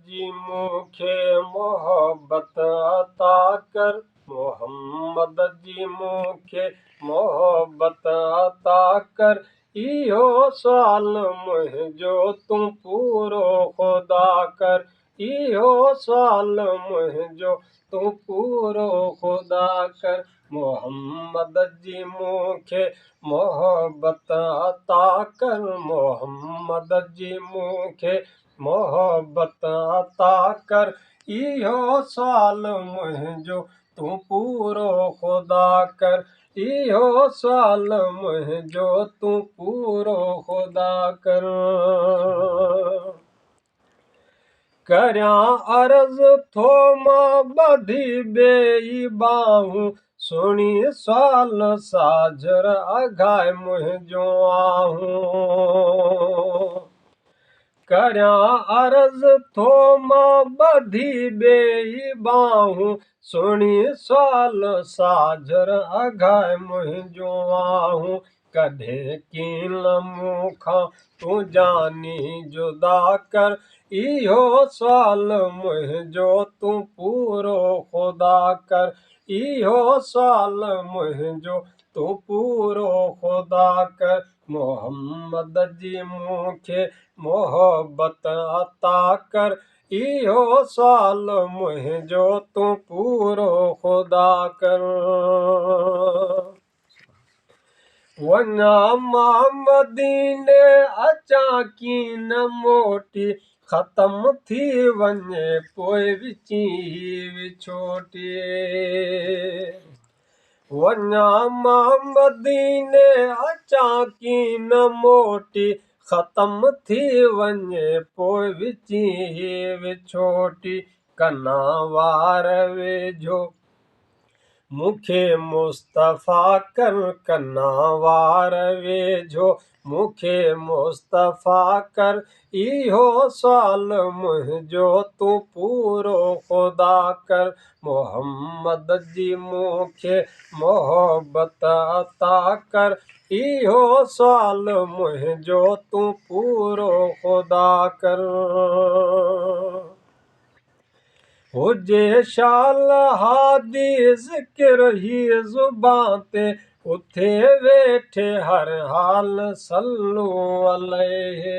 जी मूंखे मोहब्बत अता कर, मोहम्मद जी मूंखे मोहब्बत अता कर। इहो सुवाल मुंहिंजो तूं पूरो ख़ुदा कर, इहो सुवाल मुंहिंजो तूं पूरो ख़ुदा कर। मोहम्मद जी मूंखे मोहब्बत अता कर, मोहम्मद जी मूंखे मोहब्बत अता कर। इहो सुवाल मुंहिंजो तूं पूरो ख़ुदा कर, इहो सुवाल मुंहिंजो तूं पूरो ख़ुदा कर। करियां अर्ज़ थो मां ॿधी ॿेई बाहूं, सुणी सुवाल साझर अघाए मुंहिंजो आहूं। करियां अर्ज़ थो मां ॿधी ॿेई बाहूं, सुणी सुवाल साझर अघाए मुंहिंजो आहूं। कॾहिं कीन मूंखां तूं जानी जुदा कर, इहो सुवाल मुंहिंजो तूं पूरो ख़ुदा कर, इहो सुवाल मुंहिंजो तूं पूरो ख़ुदा कर। मोहम्मद जी मूंखे मोहब्बत अता कर, इहो सुवाल मुंहिंजो तूं पूरो ख़ुदा कर। वञा मां मदीने अचां कीन मोटी, ख़तम थी वञे पोइ विची विछोटी। वञा मां मदीने अचां कीन मोटी, ख़तम थी वञे पोइ विची विछोटी। कना वार वेझो मूंखे मुस्तफ़ा कर, कना वार वेझो मूंखे मुस्तफ़ा कर। इहो सुवाल मुंहिंजो तूं पूरो ख़ुदा कर, मोहम्मद जी मूंखे मोहब्बत अता कर। इहो सुवाल मुंहिंजो तूं पूरो ख़ुदा कर। हुजे शाल हादी ज़िक्र ही ज़ुबां ते, उथे वेठे हर हाल सल्लू अलैहि।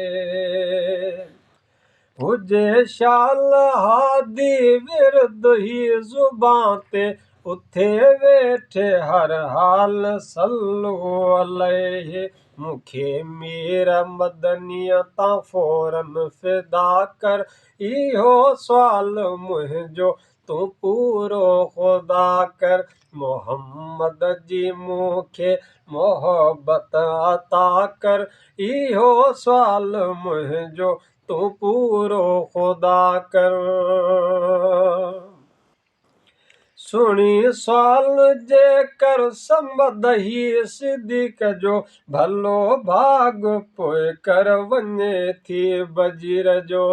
हुजे शाल हादी विर्द ही ज़ुबां ते, उथे वेठे हर हाल सल्लू अलैहि। मूंखे मीर मदनीअ तां फ़ौरन फ़िदा कर, इहो सुवाल मुंहिंजो तूं पूरो ख़ुदा कर। मोहम्मद जी मूंखे मोहब्बत अता कर, इहो सुवाल मुंहिंजो तूं पूरो ख़ुदा कर। सुणी सुवाल जेकर संबदही सिद्दीक़ जो, भलो भाग पोइ कर वञे थी वज़ीर जो।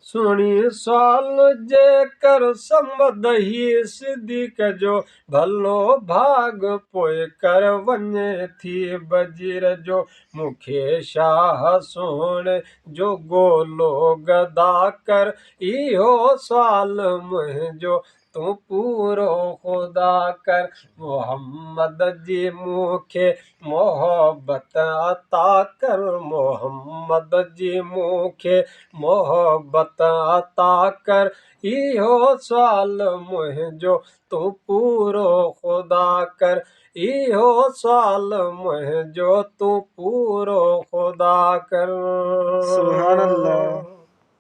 सुणी सुवाल जेकर संबदही सिद्दीक़ जो, भलो भाग पोइ कर वञे थी वज़ीर जो। मूंखे शाह सुहिणे जो गोलो गदा कर, इहो सुवाल मुंहिंजो तूं पूरो ख़ुदा कर। मोहम्मद जी मूंखे मोहब्बत अता कर, मोहम्मद जी मूंखे मोहब्बत अता कर। इहो सुवाल मुंहिंजो तूं पूरो ख़ुदा कर, इहो सुवाल मुंहिंजो तूं पूरो ख़ुदा कर। सुभान अल्लाह।